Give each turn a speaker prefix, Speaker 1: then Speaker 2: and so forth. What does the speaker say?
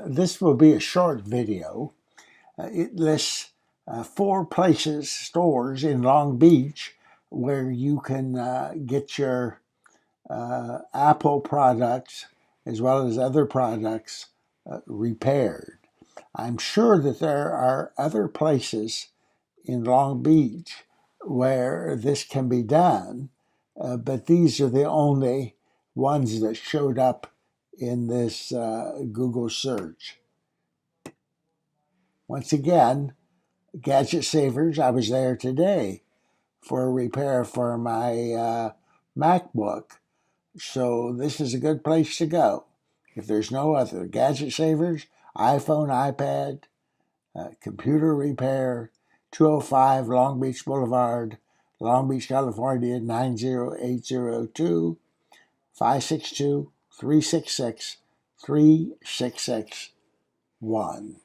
Speaker 1: This will be a short video. It lists 4 stores in Long Beach where you can get your Apple products as well as other products repaired. I'm sure that there are other places in Long Beach where this can be done, but these are the only ones that showed up in this Google search. Once again, Gadget Savers, I was there today for a repair for my MacBook. So this is a good place to go. If there's no other, Gadget Savers, iPhone, iPad, computer repair, 205 Long Beach Boulevard, Long Beach, California, 90802, 562 366 3661.